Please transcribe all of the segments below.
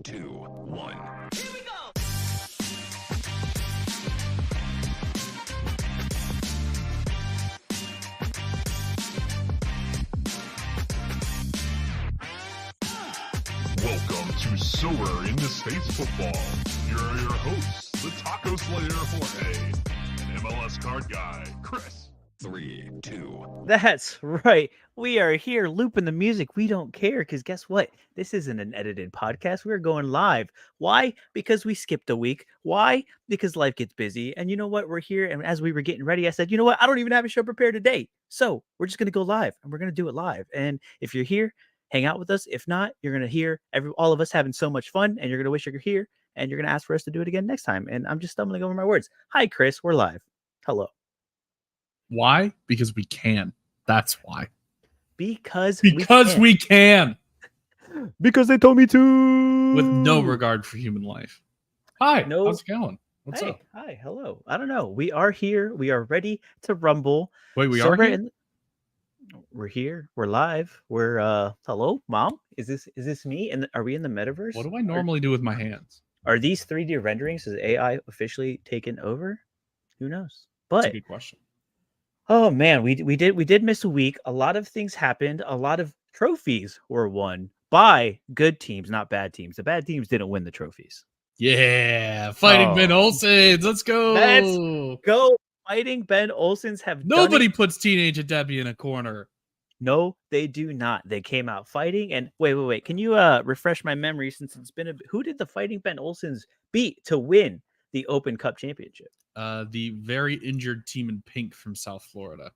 2, 1. Here we go! Welcome to Sower in the States Football. Here are your hosts, the Taco Slayer Jorge and MLS card guy Chris. 3, 2. That's right. We are here looping the music. We don't care because guess what? This isn't an edited podcast. We're going live. Why? Because we skipped a week. Why? Because life gets busy. And you know what? We're here. And as we were getting ready, I said, you know what? I don't even have a show prepared today. So we're just going to go live and we're going to do it live. And if you're here, hang out with us. If not, you're going to hear all of us having so much fun and you're going to wish you're here and you're going to ask for us to do it again next time. And I'm just stumbling over my words. Hi, Chris. We're live. Hello. Why? Because we can. That's why. Because we can. Because they told me to. With no regard for human life. Hi. No. How's it going? What's up? Hi. Hello. I don't know. We are here. We are ready to rumble. Wait, we are here? We're here. We're live. We're hello, Mom. Is this me? And are we in the metaverse? What do I normally do with my hands? Are these 3D renderings? Is AI officially taken over? Who knows? That's But a good question. oh man, we did miss a week. A lot of things happened. A lot of trophies were won by good teams, not bad teams. The bad teams didn't win the trophies. Yeah, fighting Ben Olsen's. Let's go. Let's go. Fighting Ben Olsen's have Nobody done it. puts teenage Debbie in a corner. No, they do not. They came out fighting. And wait. Can you refresh my memory since it's been who did the Fighting Ben Olsen's beat to win the Open Cup Championship? The very injured team in pink from South Florida.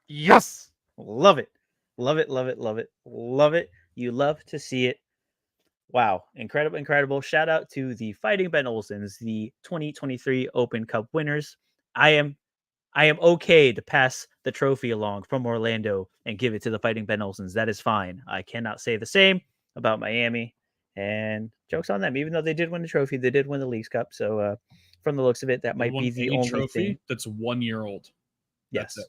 Yes. Love it. Love it. You love to see it. Wow. Incredible. Shout out to the Fighting Ben Olsen's, the 2023 Open Cup winners. I am okay to pass the trophy along from Orlando and give it to the Fighting Ben Olsen's. That is fine. I cannot say the same about Miami. And jokes on them. Even though they did win the trophy, they did win the Leagues Cup. So from the looks of it, that might be the only trophy thing. that's 1 year old. Yes. That's it.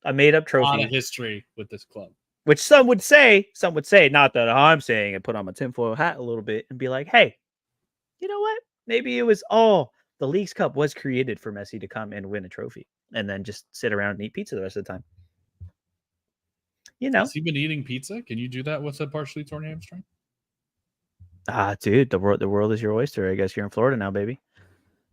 A made-up trophy. A lot of history with this club. Which some would say, not that I'm saying, and put on my tinfoil hat a little bit and be like, hey, you know what? Maybe it was the Leagues Cup was created for Messi to come and win a trophy and then just sit around and eat pizza the rest of the time. You know. Has he been eating pizza? Can you do that with a partially torn hamstring? Dude, the world is your oyster. I guess you're in Florida now, baby.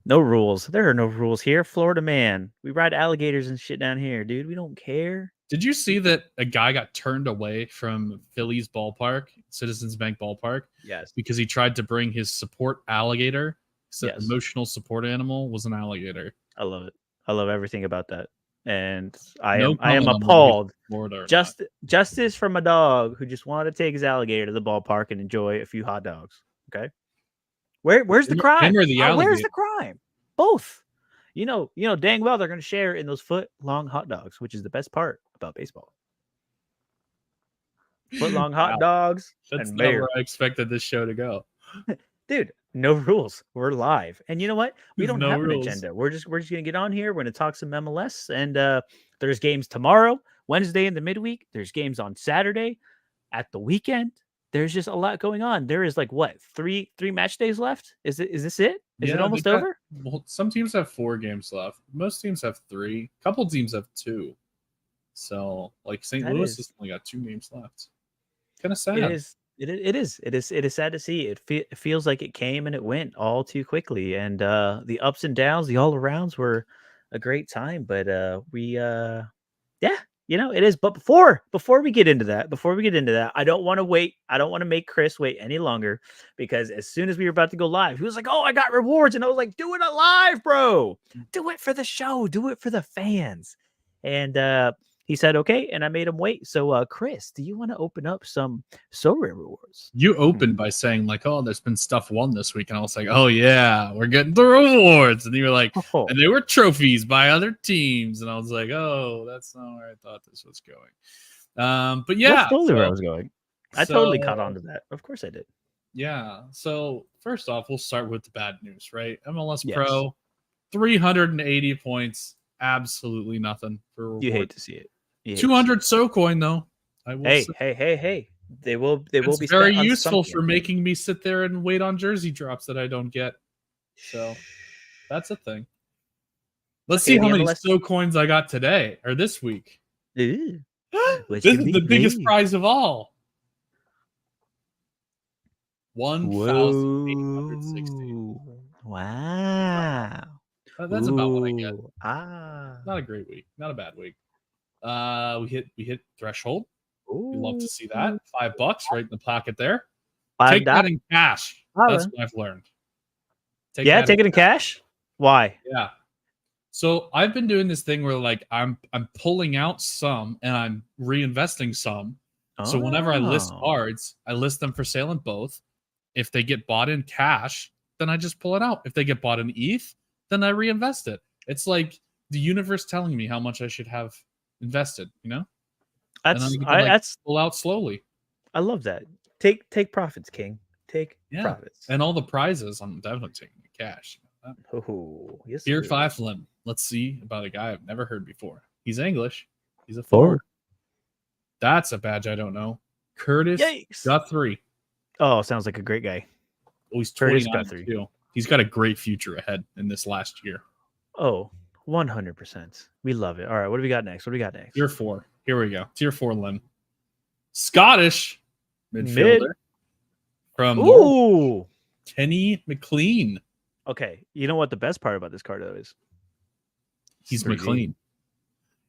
No rules. There are no rules here. Florida man. We ride alligators and shit down here, dude. We don't care. Did you see that a guy got turned away from Philly's ballpark, Citizens Bank Ballpark? Yes. Because he tried to bring his support alligator. So Yes. emotional support animal was an alligator. I love it. I love everything about that. And I No am comment on appalled. Florida or Justice from a dog who just wanted to take his alligator to the ballpark and enjoy a few hot dogs. Okay. Where's the crime? him or the Where's alligator? the crime? Both. You know, dang well they're going to share in those foot-long hot dogs, which is the best part about baseball. Foot-long hot dogs. That's and not beer. where I expected this show to go. Dude, no rules. We're live. And you know what? We There's don't no have rules. an agenda. We're just gonna get on here. We're gonna talk some MLS. And there's games tomorrow, Wednesday in the midweek. There's games on Saturday at the weekend. There's just a lot going on. There is like what, three match days left? Is this it? Is it almost over? Well, some teams have 4 games left. Most teams have 3. A couple teams have 2. So like St. Louis has only got 2 games left. Kind of sad. It is sad to see. It feels like it came and it went all too quickly. And the ups and downs, the all arounds were a great time. But it is. But before we get into that, I don't want to wait. I don't want to make Chris wait any longer because as soon as we were about to go live, he was like, "Oh, I got rewards," and I was like, "Do it live, bro. Do it for the show. Do it for the fans." And he said, "Okay," and I made him wait. So, Chris, do you want to open up some Sorare rewards? You opened by saying like, "Oh, there's been stuff won this week," and I was like, "Oh yeah, we're getting the rewards." And you were like, "And they were trophies by other teams," and I was like, "Oh, that's not where I thought this was going." But yeah, that's totally where I was going. I totally caught on to that. Of course, I did. Yeah. So first off, we'll start with the bad news, right? MLS Yes. Pro, 380 points, absolutely nothing for rewards. You hate to see it. 200 SoCoin though. Hey. They will be It's spent very on useful something. for making me sit there and wait on jersey drops that I don't get. So that's a thing. Let's Okay, see how the many MLS. SO coins I got today or this week. Ooh, This what's is gonna be? the biggest Hey. prize of all. 1,860. Whoa! Wow! That's about what I get. Ooh! Ah! Not a great week. Not a bad week. We hit threshold. We love to Ooh! see that. $5 right in the pocket there. $5. Take that in cash. That's Holla. what I've learned. Take Yeah, that take it in cash. Why? Yeah. So I've been doing this thing where like I'm pulling out some and I'm reinvesting some. So whenever I list Oh. cards, I list them for sale in both. If they get bought in cash, then I just pull it out. If they get bought in ETH, then I reinvest it. It's like the universe telling me how much I should have invested, you know? And then I get to like pull out slowly. I love that. Take profits, King. Take profits. And all the prizes, I'm definitely taking the cash. Oh, yes. Tier Sir. 5 Lim. Let's see about a guy I've never heard before. He's English. He's a forward. That's a badge I don't know. Curtis Guthrie. Oh, sounds like a great guy. Oh, he's 29 too. He's got a great future ahead in this last year. Oh, 100%. We love it. All right, what do we got next? Tier 4. Here we go. Tier 4 Lim. Scottish midfielder from Norwich. Kenny McLean. Okay, you know what the best part about this card though is? He's 3D. McLean.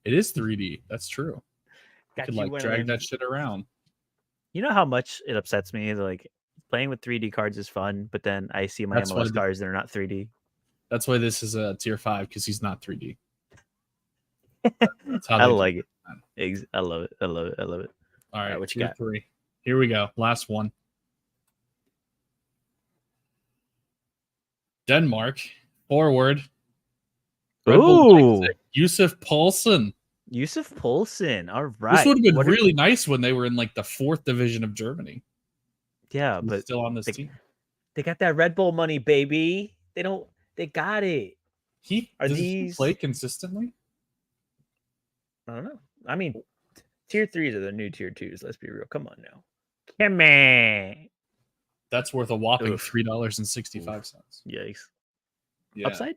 It is 3D. That's true. You could like drag that shit around. You know how much it upsets me? Like playing with 3D cards is fun, but then I see my MLS cards that are not 3D. That's why this is a tier 5 because he's not 3D. I like it. I love it. All right, what you got? 3. Here we go. Last one. Denmark forward. Ooh, Yusuf Poulsen. All right. This would have been really nice when they were in like the 4th division of Germany. Yeah, but still on this team. They got that Red Bull money, baby. They got it. Does he play consistently? I don't know. I mean, tier 3s are the new tier 2s. Let's be real. Come on now. Come on. That's worth a whopping $3.65. Yikes. Yeah. Upside?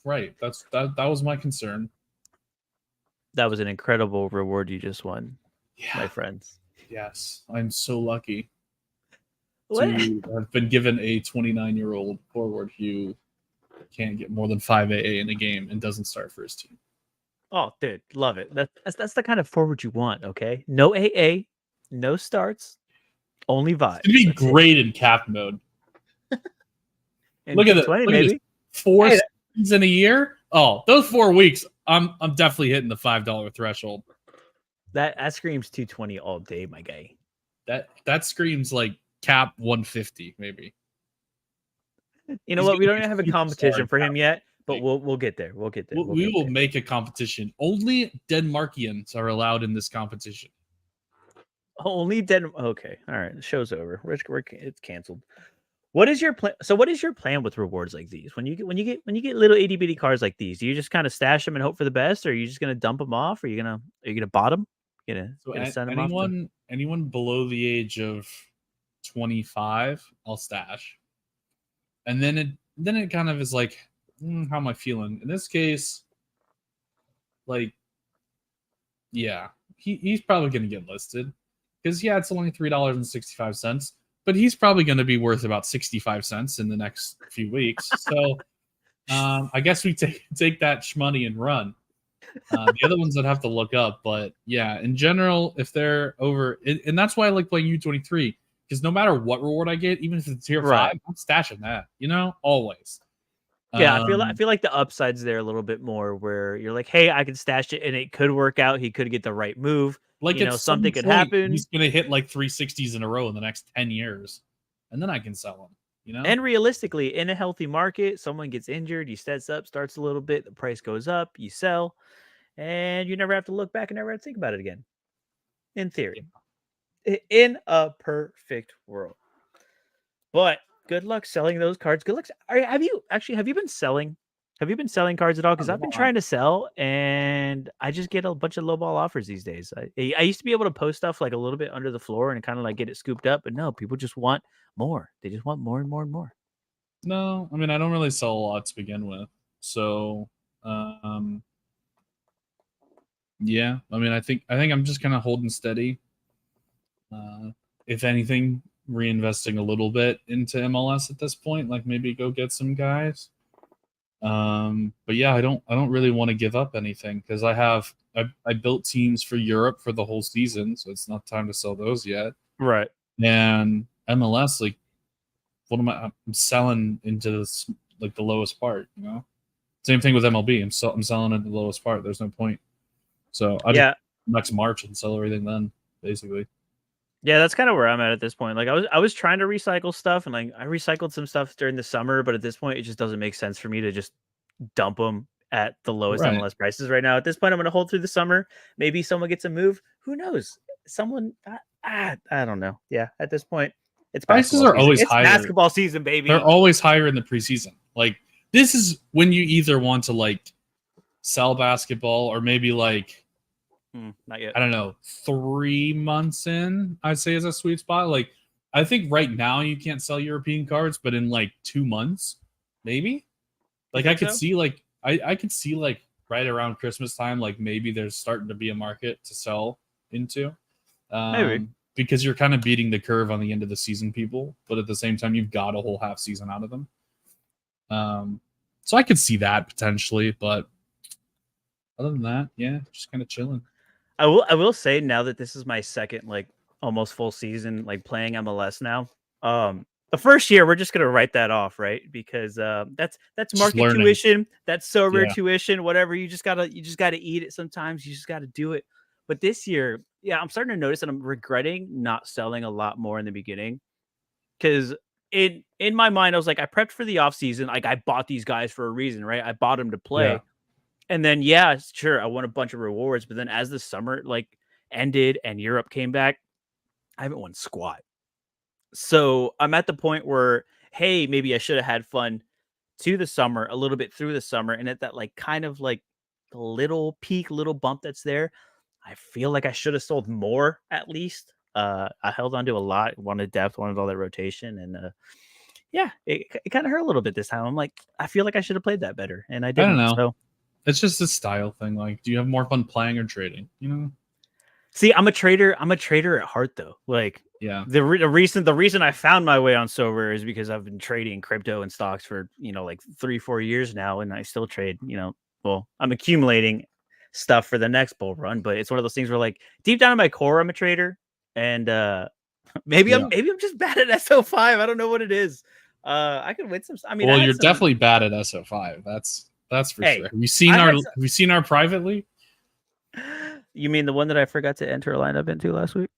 Right. That was my concern. That was an incredible reward you just won, my friends. Yes. I'm so lucky to have been given a 29-year-old forward who can't get more than 5 AA in a game and doesn't start for his team. Oh, dude, love it. That's the kind of forward you want, okay? No AA, no starts, only vibes. It'd be great in cap mode. Look at it. Look maybe. at 4 seasons in a year. Oh, those 4 weeks, I'm definitely hitting the $5 threshold. That screams 220 all day, my guy. That screams like cap 150, maybe. You know what? We don't even have a competition for him yet, but we'll get there. We'll get there. We will make a competition. Only Denmarkians are allowed in this competition. Only Okay, all right. The show's over. It's canceled. What is your plan? So, what is your plan with rewards like these? When you get little itty bitty cards like these, do you just kind of stash them and hope for the best, or are you just gonna dump them off? Or are you gonna bot them? Gonna send them off? Anyone below the age of 25, I'll stash. And then it kind of is like, how am I feeling? In this case, like, yeah, he's probably going to get listed because it's only $3.65, but he's probably going to be worth about 65 cents in the next few weeks. So I guess we take that shmoney and run. The other ones I'd have to look up, but yeah, in general, if they're over, and that's why I like playing U23. Because no matter what reward I get, even if it's tier 5, I'm stashing that. Always. Yeah, I feel like the upside's there a little bit more, where you're like, hey, I can stash it, and it could work out. He could get the right move. Like something could happen. He's gonna hit like 360s in a row in the next 10 years, and then I can sell him. And realistically, in a healthy market, someone gets injured, he steps up, starts a little bit, the price goes up, you sell, and you never have to look back and never have to think about it again. In theory. In a perfect world. But good luck selling those cards. Good luck. Have you been selling Have you been selling cards at all? Because A I've been lot. trying to sell, and I just get a bunch of lowball offers these days. I used to be able to post stuff like a little bit under the floor and kind of like get it scooped up, but no, people just want more. They just want more and more and more. No, I mean I don't really sell a lot to begin with, so yeah. I mean I think I'm just kind of holding steady. If anything, reinvesting a little bit into MLS at this point, like maybe go get some guys. But yeah, I don't really want to give up anything because I built teams for Europe for the whole season, so it's not time to sell those yet. Right. And MLS, like, what am I'm selling into this, like the lowest part, you know? Same thing with MLB. I'm selling at the lowest part. There's no point. So I just next March and sell everything then, basically. Yeah, that's kind of where I'm at this point. Like I was trying to recycle stuff, and like I recycled some stuff during the summer, but at this point, it just doesn't make sense for me to just dump them at the lowest Right. MLS prices right now. At this point, I'm going to hold through the summer. Maybe someone gets a move. Who knows? Someone, I don't know. Yeah, at this point, it's prices basketball are season. always It's higher. basketball season, baby. They're always higher in the preseason. Like this is when you either want to like sell basketball or maybe like not yet. I don't know, 3 months in, I'd say is a sweet spot. Like I think right now you can't sell European cards, but in like 2 months, maybe. Like I could see like I could see like right around Christmas time, like maybe there's starting to be a market to sell into. Maybe. Because you're kind of beating the curve on the end of the season people, but at the same time you've got a whole half season out of them. So I could see that potentially, but other than that, yeah, just kind of chilling. I will say now that this is my second like almost full season like playing MLS now. The first year we're just gonna write that off, right? Because that's market tuition, that's so rare tuition, whatever. You just gotta eat it sometimes. You just gotta do it. But this year, yeah, I'm starting to notice that I'm regretting not selling a lot more in the beginning. Because in my mind, I was like, I prepped for the off season, like I bought these guys for a reason, right? I bought them to play. Yeah. And then, yeah, sure, I won a bunch of rewards. But then as the summer like ended and Europe came back, I haven't won squat. So I'm at the point where, hey, maybe I should have had fun to the summer, a little bit through the summer. And at that like kind of like little peak, little bump that's there, I feel like I should have sold more at least. I held on to a lot, wanted depth, wanted all that rotation. And yeah, it kind of hurt a little bit this time. I'm like, I feel like I should have played that better. And I didn't. I don't know. So it's just a style thing. Like, do you have more fun playing or trading? You know? See, I'm a trader at heart, though. Like, yeah, the reason I found my way on Silver is because I've been trading crypto and stocks for like 3-4 years now, and I still trade. Well, I'm accumulating stuff for the next bull run, but it's one of those things where, like, deep down in my core, I'm a trader, and maybe I'm just bad at SO5. I don't know what it is. I could win some. I mean, well, you're definitely bad at SO5. That's for sure. Have you seen our private league? You mean the one that I forgot to enter a lineup into last week?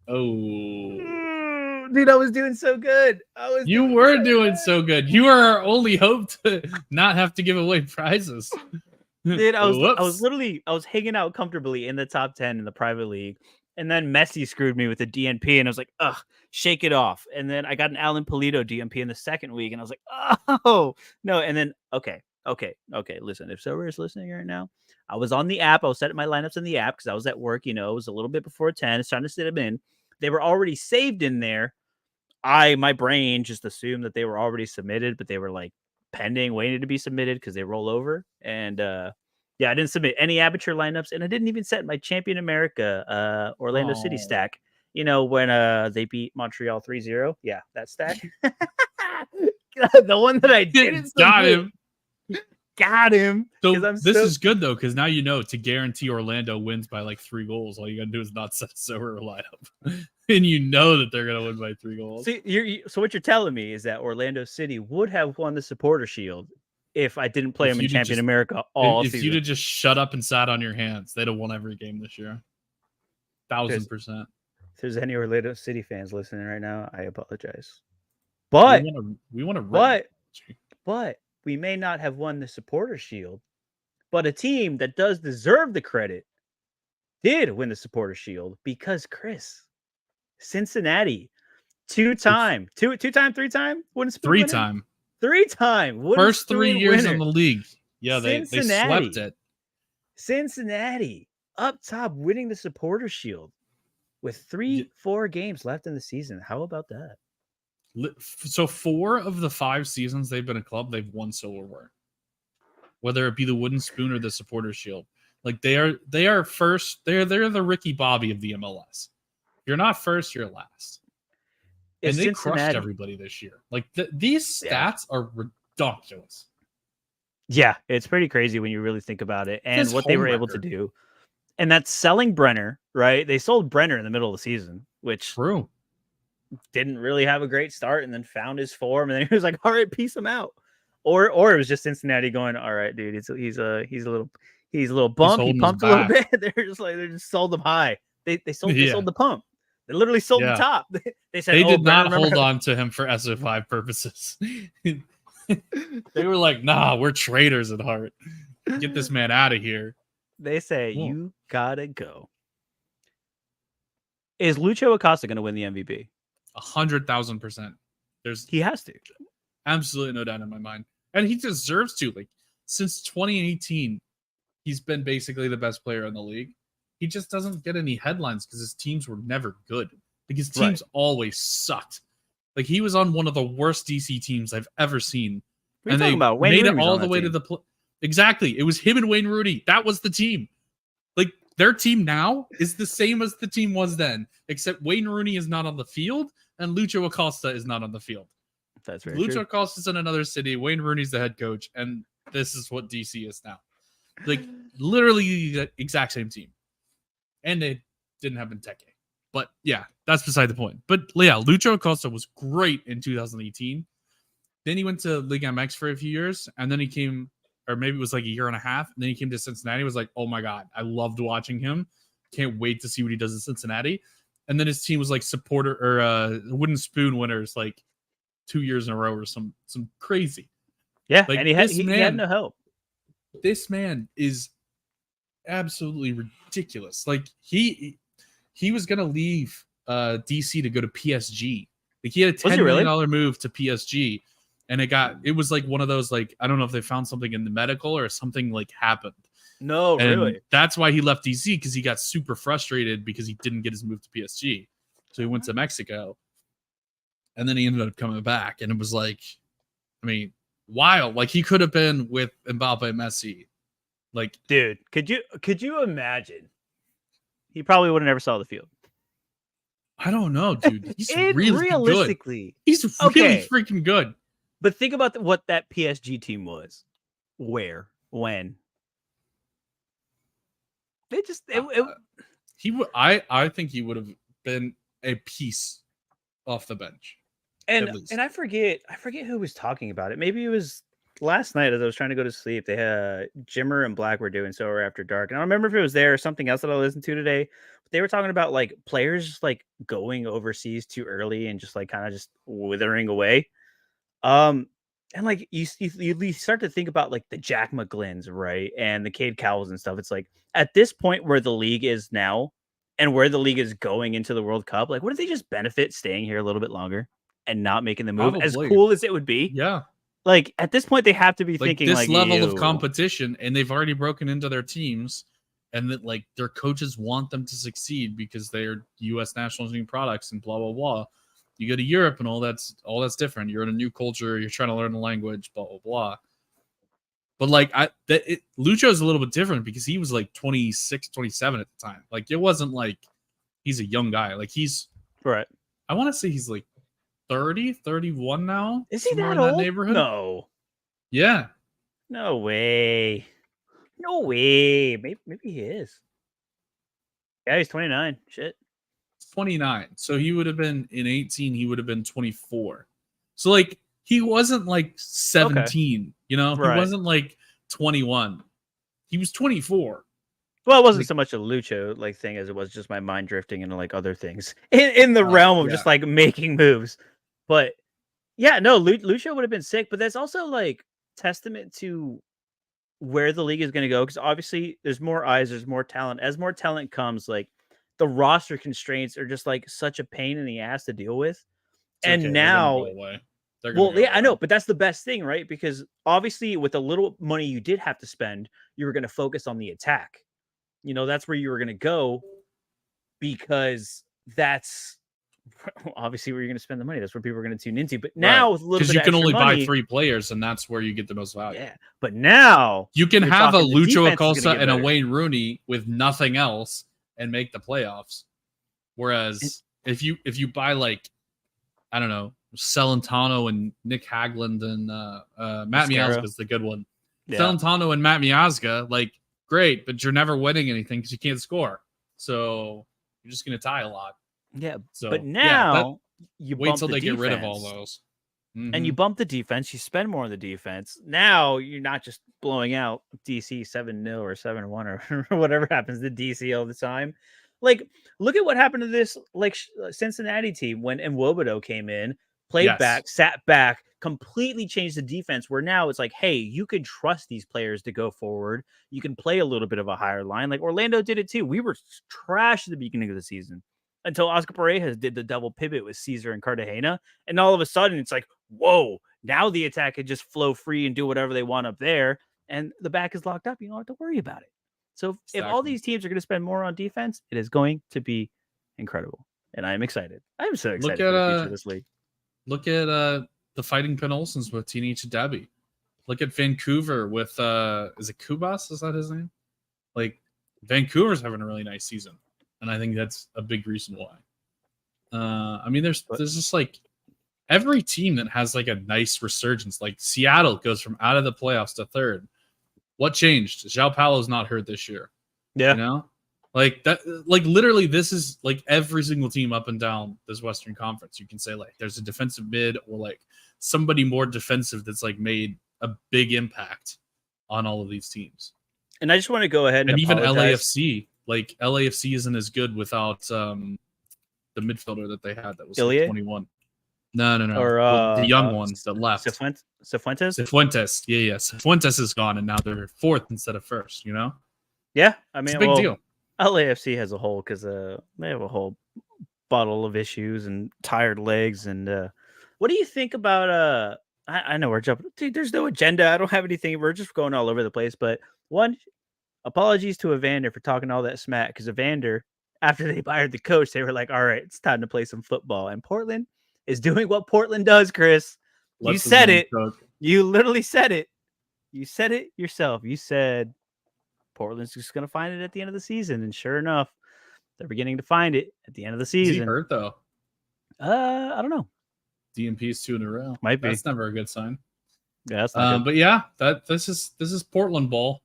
Oh, dude, I was doing so good. You were doing so good. You were our only hope to not have to give away prizes. Dude, I was hanging out comfortably in the top 10 in the private league. And then Messi screwed me with the DNP, and I was like, ugh, shake it off. And then I got an Alan Polito DNP in the second week, and I was like, oh, no. And then, okay. Listen, if Silver is listening right now, I was on the app. I was setting my lineups in the app because I was at work. It was a little bit before 10. It's trying to sit them in. They were already saved in there. My brain just assumed that they were already submitted, but they were like pending, waiting to be submitted because they roll over. And yeah, I didn't submit any Aperture lineups, and I didn't even set my Champion America Orlando City stack. When they beat Montreal 3-0. Yeah, that stack. The one that I didn't got him. So this is good though, because now to guarantee Orlando wins by like 3 goals, all you gotta do is not set a Silver lineup, and that they're gonna win by 3 goals. See, so what you're telling me is that Orlando City would have won the Supporter Shield if I didn't play them in Champion America all season. If you'd have just shut up and sat on your hands, they'd have won every game this year. 1000%. If there's any Orlando City fans listening right now, I apologize. But we want to. But we may not have won the Supporter Shield, but a team that does deserve the credit did win the Supporter Shield because Chris, Cincinnati, three-time first 3 years in the league. Yeah, they swept it. Cincinnati up top, winning the Supporter Shield with 4 games left in the season. How about that? So 4 of the 5 seasons they've been a club, they've won silverware. Whether it be the Wooden Spoon or the Supporter Shield, like they are first. They're the Ricky Bobby of the MLS. If you're not first, you're last. And they crushed everybody this year. Like these stats are ridiculous. Yeah, it's pretty crazy when you really think about it and what they were able to do. And that's selling Brenner, right? They sold Brenner in the middle of the season, which didn't really have a great start, and then found his form, and then he was like, "All right, peace him out." Or it was just Cincinnati going, "All right, dude, he's a little bump. He pumped a little bit." They just sold him high. They sold the pump. They literally sold the top. They said they did not hold on to him for SO5 purposes. They were like, "Nah, we're traitors at heart. Get this man out of here." They say you gotta go. Is Lucho Acosta going to win the MVP? 100,000%. He has to. Absolutely no doubt in my mind, and he deserves to. Like since 2018, he's been basically the best player in the league. He just doesn't get any headlines because his teams were never good. Like his teams always sucked. Like he was on one of the worst DC teams I've ever seen. And they made it all the way to the exactly. It was him and Wayne Rooney. That was the team. Like their team now is the same as the team was then, except Wayne Rooney is not on the field and Lucho Acosta is not on the field. That's very Lucho true. Acosta's in another city. Wayne Rooney's the head coach, and this is what DC is now. Like literally the exact same team. And they didn't have Benteke. But yeah, that's beside the point. But yeah, Lucho Acosta was great in 2018. Then he went to Liga MX for a few years, and then he came, or maybe it was like a year and a half, and then he came to Cincinnati. Was like, oh my God, I loved watching him. Can't wait to see what he does in Cincinnati. And then his team was like supporter or Wooden Spoon winners like 2 years in a row or some crazy. Yeah, like, and he had no help. This man is absolutely ridiculous. Like he was gonna leave DC to go to PSG. Like he had a $10 million move to PSG, and it was like one of those, like, I don't know if they found something in the medical or something like happened. No, and really. That's why he left DC, because he got super frustrated because he didn't get his move to PSG. So he went to Mexico, and then he ended up coming back, and it was like, I mean, wild. Like he could have been with Mbappe and Messi. Like, dude, could you imagine? He probably would have never saw the field. I don't know, dude. He's really realistically good. He's really freaking good. But think about what that PSG team was. Where? When? They just I think he would have been a piece off the bench. And I forget who was talking about it. Maybe it was last night as I was trying to go to sleep. They had Jimmer and Black were doing So After Dark. And I don't remember if it was there or something else that I listened to today. But they were talking about like players like going overseas too early and just like kind of just withering away. And like you start to think about like the Jack McGlynn's, right? And the Cade Cowells and stuff. It's like at this point where the league is now and where the league is going into the World Cup, like, wouldn't they just benefit staying here a little bit longer and not making the move? Probably. As cool as it would be. Yeah. Like at this point, they have to be thinking this like level of competition, and they've already broken into their teams, and that like their coaches want them to succeed because they're U.S. national team products and blah blah blah. You go to Europe and all that's different. You're in a new culture. You're trying to learn the language, blah blah blah. But like Lucho's a little bit different because he was like 26, 27 at the time. Like it wasn't like he's a young guy. Like he's right. I want to say he's like 30, 31 now. Is he that old? Neighborhood? No. Yeah. No way. No way. Maybe he is. Yeah, he's 29. Shit. 29. So he would have been in 18. He would have been 24. So like he wasn't like 17. You know, right. He wasn't like 21. He was 24. Well, it wasn't so much a Lucho like thing as it was just my mind drifting into like other things in the realm of just like making moves. But yeah, no, Lucho would have been sick. But that's also like testament to where the league is going to go, because obviously there's more eyes, there's more talent. As more talent comes, like the roster constraints are just like such a pain in the ass to deal with. And now they're going to Well, yeah, I know, but that's the best thing, right? Because obviously with the little money you did have to spend, you were going to focus on the attack. That's where you were going to go because that's obviously where you're going to spend the money. That's where people are going to tune into. But now with a little bit because you of can extra only money, buy 3 players, and that's where you get the most value. Yeah, but now you can you're have a talking the Lucho defense is gonna Acosta get and a better. Wayne Rooney with nothing else and make the playoffs. Whereas if you buy like, I don't know, Celentano and Nick Hagland and Matt Miazga is the good one. Yeah. Celentano and Matt Miazga, like, great, but you're never winning anything because you can't score. So you're just going to tie a lot. Yeah, so, but now you wait till the they defense, get rid of all those. And you bump the defense, you spend more on the defense. Now you're not just blowing out DC 7-0 or 7-1 or whatever happens to DC all the time. Like, look at what happened to this Cincinnati team when Nwobodo came in, played back, sat back, completely changed the defense, where now it's like, hey, you can trust these players to go forward. You can play a little bit of a higher line. Like Orlando did it too. We were trash at the beginning of the season until Oscar Parejas did the double pivot with Caesar and Cartagena. And all of a sudden it's like, whoa, now the attack can just flow free and do whatever they want up there. And the back is locked up. You don't have to worry about it. So if all these teams are going to spend more on defense, it is going to be incredible. And I am excited. I'm so excited for the future of this league. Look at the Fighting Penn Olsons with Teenage Debbie. Look at Vancouver with, is it Kubas? Is that his name? Like, Vancouver's having a really nice season. And I think that's a big reason why. I mean, there's just like every team that has like a nice resurgence. Like Seattle goes from out of the playoffs to third. What changed? João Paulo's not hurt this year. Yeah. You know? Like that, like literally this is like every single team up and down this Western Conference. You can say like there's a defensive mid or like somebody more defensive that's like made a big impact on all of these teams. And I just want to go ahead and even apologize. LAFC. Like LAFC isn't as good without the midfielder that they had that was like 21. No. Or the young ones that left. Cifuentes? Cifuentes. Yeah. Cifuentes is gone and now they're fourth instead of first, you know? Yeah. I mean, it's a big deal. LAFC has a whole because they have a whole bottle of issues and tired legs. And what do you think about I know we're jumping. Dude, there's no agenda. I don't have anything. We're just going all over the place. But one, apologies to Evander for talking all that smack because Evander, after they fired the coach, they were like, all right, it's time to play some football. And Portland is doing what Portland does, Chris. You said it. You literally said it. You said it yourself. You said Portland's just going to find it at the end of the season. And sure enough, they're beginning to find it at the end of the season. Is he hurt, though? I don't know. DMP's 2 in a row. Might be. That's never a good sign. Yeah, that's not good. But yeah, this is Portland ball.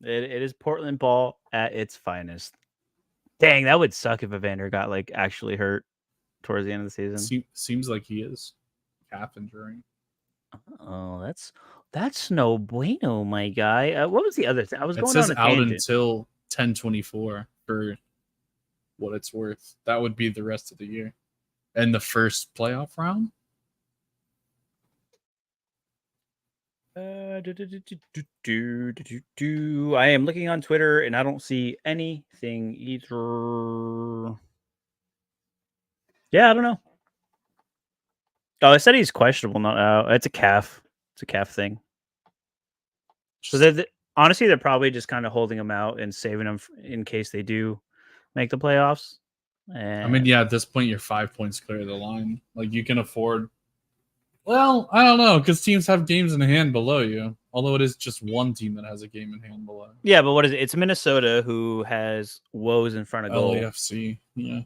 It is Portland ball at its finest. Dang, that would suck if Evander got like actually hurt towards the end of the season. Seems like he is. Calf injury. Oh, that's no bueno, my guy. What was the other thing? I was going on a tangent. Until 10/24 for what it's worth. That would be the rest of the year. And the first playoff round? I am looking on Twitter and I don't see anything either. Yeah, I don't know. Oh, I said he's questionable. Not it's a calf. It's a calf thing. So honestly, they're probably just kind of holding him out and saving him in case they do make the playoffs. And... I mean, yeah, at this point, you're 5 points clear of the line. Like, you can afford... Well, I don't know, because teams have games in hand below you. Although it is just one team that has a game in hand below. Yeah, but what is it? It's Minnesota who has woes in front of goal. LAFC, yeah.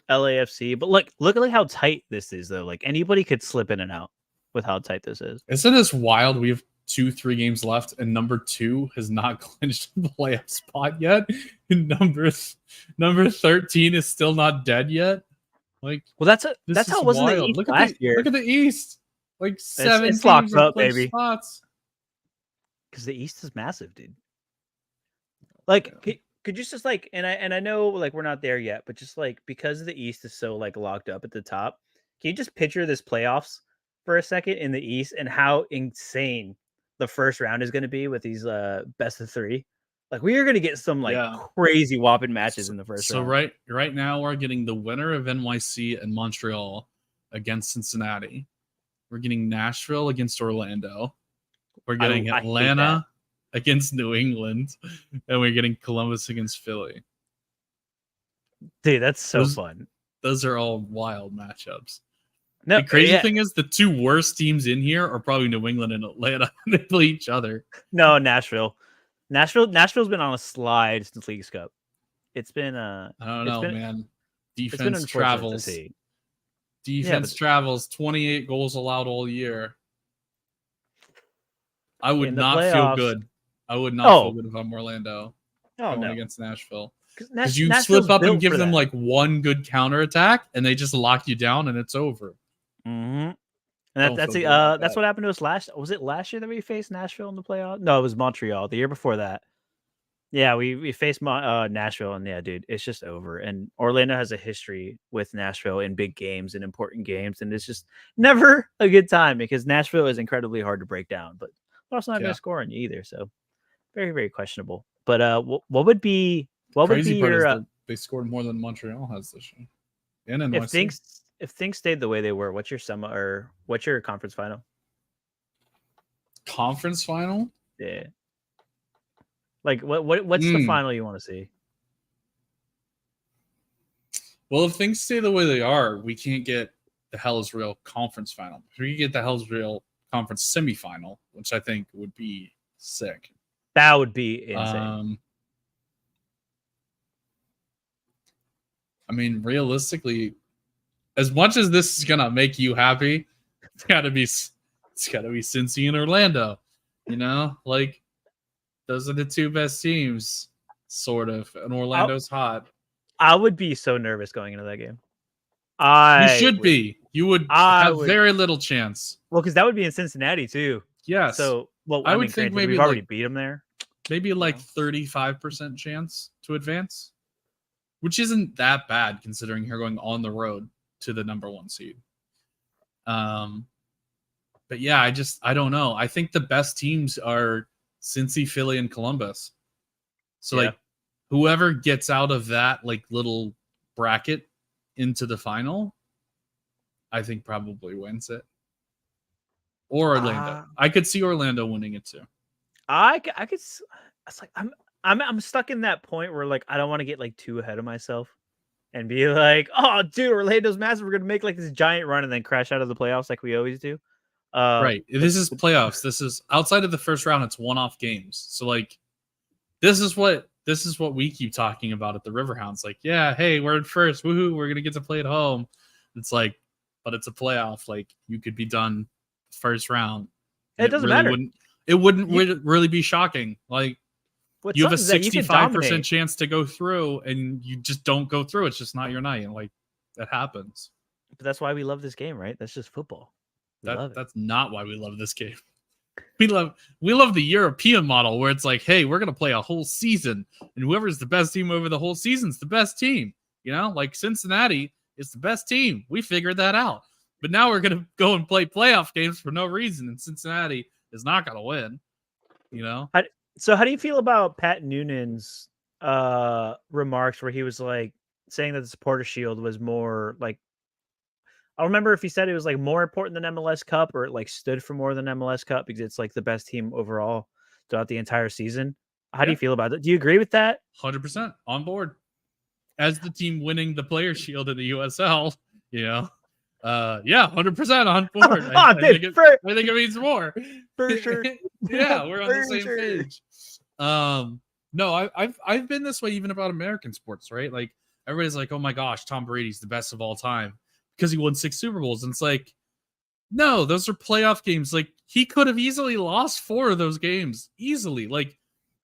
LAFC. But look at how tight this is, though. Like, anybody could slip in and out with how tight this is. Isn't this wild? We have 2-3 games left, and number 2 has not clinched the playoff spot yet. And number 13 is still not dead yet. Like, well, that's how it was in the East last year. Look at the East. Like 7 it's locked up, baby. Spots. Because the East is massive, dude. Like, could you just like, and I know like we're not there yet, but just like because the East is so like locked up at the top, can you just picture this playoffs for a second in the East and how insane the first round is going to be with these best of 3? Like, we are going to get some like crazy whopping matches in the first round. So right now we're getting the winner of NYC and Montreal against Cincinnati. We're getting Nashville against Orlando. We're getting I hate Atlanta against New England, and we're getting Columbus against Philly. Dude, that's so fun. Those are all wild matchups. No, the crazy thing is the two worst teams in here are probably New England and Atlanta. They play each other. No, Nashville. Nashville's been on a slide since Leagues Cup. It's been I don't know, man. Defense travels. Travels. 28 goals allowed all year. I would not feel good. I would not feel good if I'm Orlando going against Nashville. Because you slip up and give them like one good counterattack and they just lock you down and it's over. Mm-hmm. And that's what happened to us was it last year that we faced Nashville in the playoffs? No, it was Montreal the year before that. Yeah, we faced Nashville, and yeah, dude, it's just over. And Orlando has a history with Nashville in big games and important games, and it's just never a good time because Nashville is incredibly hard to break down, but they're also not going to score on you either. So very, very questionable. But what would be your? They scored more than Montreal has this year. And if things stayed the way they were, what's your conference final? Conference final? Yeah. Like what's the final you want to see? Well, if things stay the way they are, we can't get the Hell is Real conference final. If we get the Hell is Real conference semifinal, which I think would be sick. That would be insane. I mean, realistically, as much as this is gonna make you happy, it's gotta be Cincy and Orlando. You know, like those are the two best teams, sort of, and Orlando's hot. I would be so nervous going into that game. You should be. You would have very little chance. Well, because that would be in Cincinnati too. Yes. So, I would think maybe we've already beat them there. Maybe 35% chance to advance, which isn't that bad considering you're going on the road to the number 1 seed. But yeah, I don't know. I think the best teams are Cincy, Philly, and Columbus. So whoever gets out of that little bracket into the final, I think probably wins it. Or Orlando. I could see Orlando winning it too. I could. It's like I'm stuck in that point where I don't want to get too ahead of myself and be like, oh, dude, Orlando's massive. We're gonna make this giant run and then crash out of the playoffs like we always do. Right. This is playoffs. This is outside of the first round. It's one-off games. So this is what we keep talking about at the Riverhounds. Hey, we're in first. Woohoo! We're gonna get to play at home. It's but it's a playoff. You could be done first round. It doesn't matter. It wouldn't really be shocking. You have a 65% chance to go through, and you just don't go through. It's just not your night, and that happens. But that's why we love this game, right? That's just football. That's not why we love this game. We love the European model where it's hey, we're gonna play a whole season, and whoever's the best team over the whole season's the best team. You know, Cincinnati is the best team. We figured that out. But now we're gonna go and play playoff games for no reason, and Cincinnati is not gonna win. You know. So how do you feel about Pat Noonan's remarks where he was saying that the supporter shield was more I don't remember if he said it was more important than MLS Cup or it stood for more than MLS Cup because it's the best team overall throughout the entire season. How do you feel about it? Do you agree with that? 100% on board. As the team winning the Player Shield in the USL, 100% on board. I think it means more. For sure. Yeah, we're on the same page. No, I've been this way even about American sports, right? Everybody's oh my gosh, Tom Brady's the best of all time because he won 6 Super Bowls. And it's no, those are playoff games. He could have easily lost 4 of those games. Easily.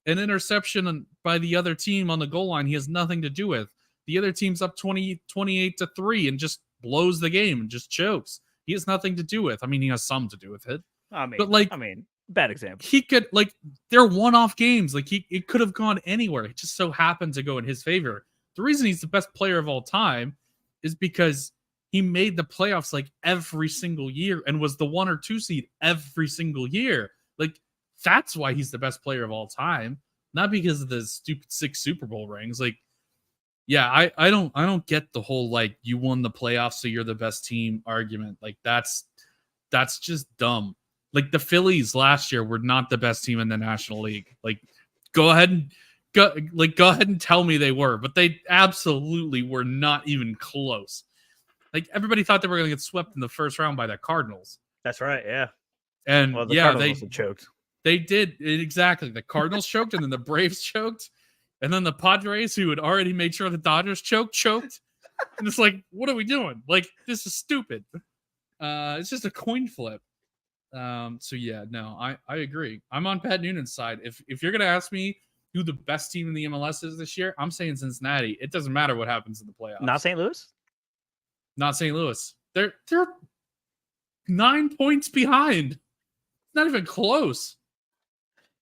An interception by the other team on the goal line he has nothing to do with. The other team's up 28-3 and just blows the game and just chokes. He has nothing to do with. I mean, he has some to do with it. Bad example. He could they're one-off games. It could have gone anywhere. It just so happened to go in his favor. The reason he's the best player of all time is because he made the playoffs every single year and was the 1 or 2 seed every single year. That's why he's the best player of all time, not because of the stupid 6 Super Bowl rings. I don't get the whole you won the playoffs so you're the best team argument. That's just dumb. Like the Phillies last year were not the best team in the National League. Like, go ahead and tell me they were, but they absolutely were not even close. Like everybody thought they were going to get swept in the first round by the Cardinals. That's right. Yeah. And Well, the Cardinals also choked. They did exactly. The Cardinals choked, and then the Braves choked, and then the Padres, who had already made sure the Dodgers choked. And it's like, what are we doing? Like, this is stupid. It's just a coin flip. So yeah, no, I agree. I'm on Pat Noonan's side. If you're gonna ask me who the best team in the MLS is this year, I'm saying Cincinnati. It doesn't matter what happens in the playoffs. Not St. Louis. Not St. Louis. They're 9 points behind. Not even close.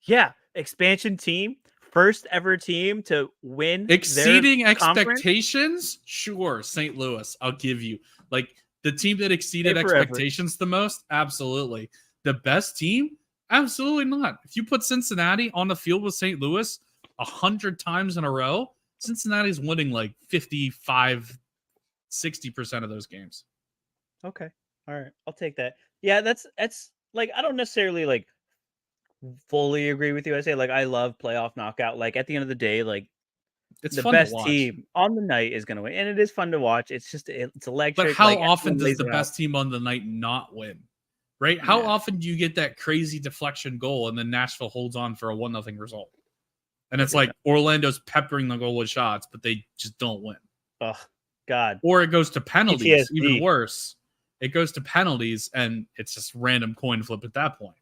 Yeah, expansion team, first ever team to win, exceeding expectations. Sure, St. Louis, I'll give you. Like the team that exceeded expectations the most, absolutely. The best team, absolutely not. If you put Cincinnati on the field with St. Louis 100 times in a row, Cincinnati's winning like 55, 60% of those games. Okay, all right, I'll take that. Yeah, that's like I don't necessarily like fully agree with you. I say like I love playoff knockout. Like at the end of the day, like it's the fun best to watch. team on the night is going to win, and it is fun to watch. It's just it's electric. But how like, often does the best team on the night not win? Right? How often do you get that crazy deflection goal and then Nashville holds on for a 1-0 result? And it's like Orlando's peppering the goal with shots, but they just don't win. Oh God! Or it goes to penalties. PTSD. Even worse, it goes to penalties, and it's just random coin flip at that point.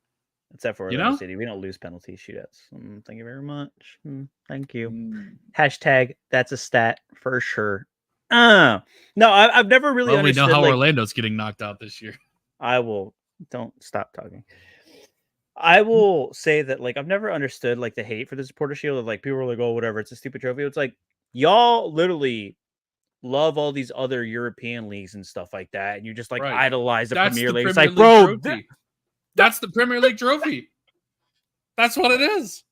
Except for Orlando City, we don't lose penalty shootouts. Thank you very much. Thank you. Hashtag that's a stat for sure. No, I've never really understood. We know how Orlando's getting knocked out this year. Don't stop talking. I will say that like I've never understood like the hate for the supporter shield of like people are like, oh, whatever, it's a stupid trophy. It's like y'all literally love all these other European leagues and stuff like that, and you just like idolize the Premier League. It's like, bro, that's the Premier League trophy. That's what it is.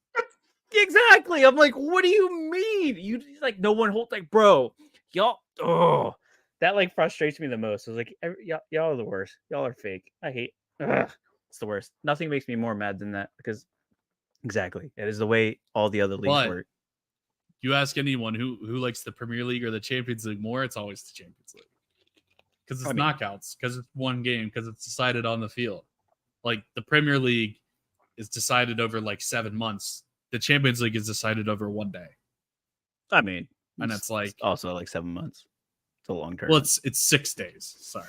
Exactly. I'm like, what do you mean? You like no one holds like, bro, y'all. Oh, that like frustrates me the most. It's like y'all are the worst. Y'all are fake. I hate. It's the worst. Nothing makes me more mad than that because exactly it is the way all the other leagues work. You ask anyone who likes the Premier League or the Champions League more, it's always the Champions League because it's knockouts, because it's one game, because it's decided on the field. Like the Premier League is decided over like 7 months. The Champions League is decided over 1 day. I mean, and it's like also like 7 months. It's a long term. Well, it's 6 days. Sorry,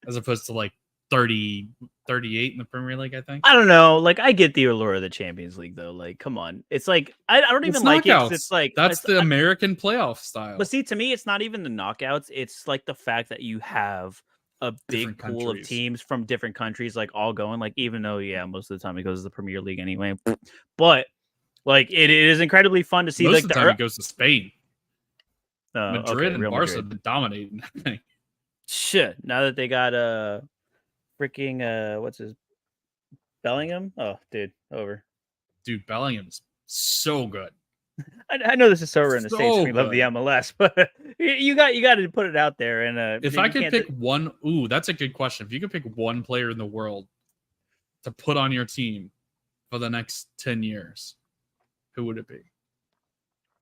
as opposed to like 30, 38 in the Premier League. I think. I don't know. Like I get the allure of the Champions League though. Like, come on, it's like I don't even like it. It's like that's the American playoff style. But see, to me, it's not even the knockouts. It's like the fact that you have a big pool of teams from different countries, like all going, like, even though, most of the time it goes to the Premier League anyway, but like it is incredibly fun to see. Most like of the time it goes to Spain. Madrid and Barca have been dominating that thing. Shit. Now that they got freaking what's his Bellingham? Oh, dude, over. Dude, Bellingham's so good. I know this is so in the States. We love the MLS, but you got to put it out there. And if I could pick one, that's a good question. If you could pick one player in the world to put on your team for the next 10 years, who would it be?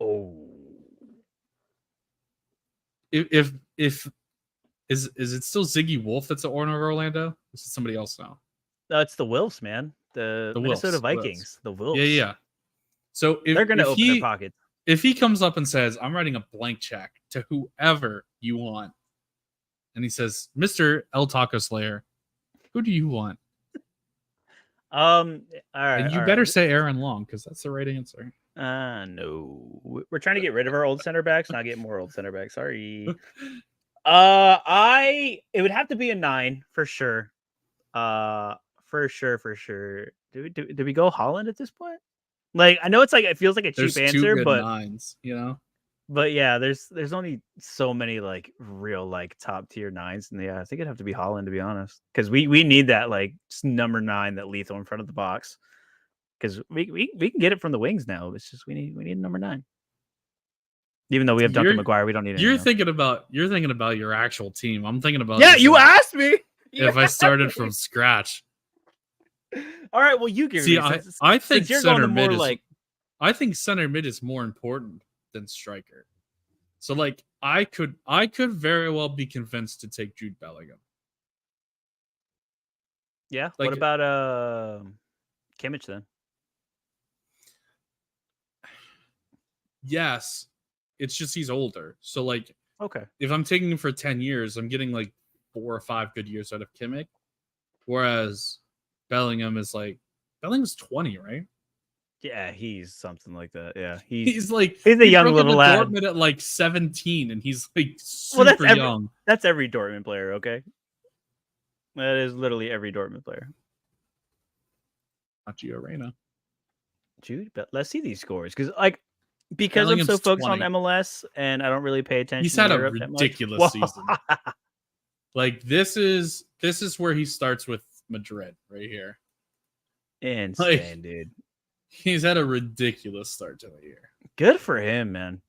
Oh, if is it still Ziggy Wolf that's the owner of Orlando? Is it somebody else now? No, it's the Wolves, man. The Minnesota Vikings. The Wolves. Yeah. So they're going to open their pockets. If he comes up and says, I'm writing a blank check to whoever you want, and he says, Mr. El Taco Slayer, who do you want? All right. And you better say Aaron Long, because that's the right answer. No. We're trying to get rid of our old center backs, not get more old center backs. Sorry. It would have to be a 9 for sure. For sure. Did we go Holland at this point? Like, I know it's like it feels like a cheap answer, but 9s, But yeah, there's only so many like real like top tier 9s, and I think it'd have to be Holland, to be honest, because we need that like number 9, that lethal in front of the box, because we can get it from the wings now. It's just we need number 9. Even though we have Duncan McGuire, we don't need it. You're thinking about your actual team. I'm thinking about you asked me. if I started from scratch. All right, well, you give See, me. I think since you're going center to more mid is like. I think center mid is more important than striker. So like I could very well be convinced to take Jude Bellingham. Yeah. Like, What about Kimmich then? Yes, it's just he's older. So like, Okay. if I'm taking him for 10 years, I'm getting like 4 or 5 good years out of Kimmich. Whereas Bellingham's 20, right? Yeah, he's something like that. Yeah, he's He's a young broke little into lad. Dortmund at like 17, and he's like super young. That's every Dortmund player. Okay, that is literally every Dortmund player. Not Gio Reyna. Jude, but let's see these scores because Bellingham's I'm so focused 20. on MLS and I don't really pay attention. He's had to a Europe ridiculous season. Like this is where he starts with Madrid right here. Insane, dude. He's had a ridiculous start to the year. Good for him, man.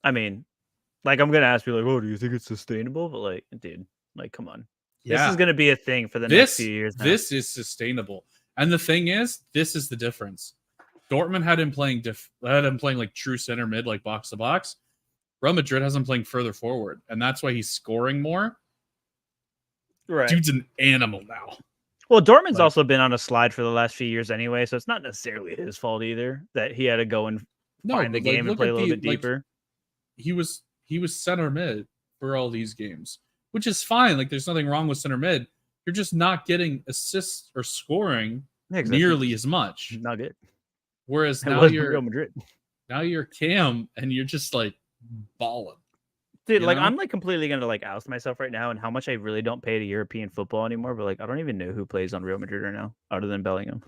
I mean, like I'm gonna ask you, like, oh, do you think it's sustainable? But like, dude, like, come on, Yeah. this is gonna be a thing for the next few years. Now. This is sustainable, and the thing is, this is the difference. Dortmund had him playing like true center mid, like box to box. Real Madrid has him playing further forward, and that's why he's scoring more. Right, dude's an animal now. Well, Dortmund's also been on a slide for the last few years anyway, so it's not necessarily his fault either that he had to go and find the game and play a little bit deeper. He was center mid for all these games, which is fine. Like, there's nothing wrong with center mid. You're just not getting assists or scoring nearly as much. Not good. Whereas now you're Real Madrid. Now you're Cam, and you're just like balling. Dude, like, I'm like completely gonna like oust myself right now and how much I really don't pay to European football anymore. But like, I don't even know who plays on Real Madrid right now, other than Bellingham.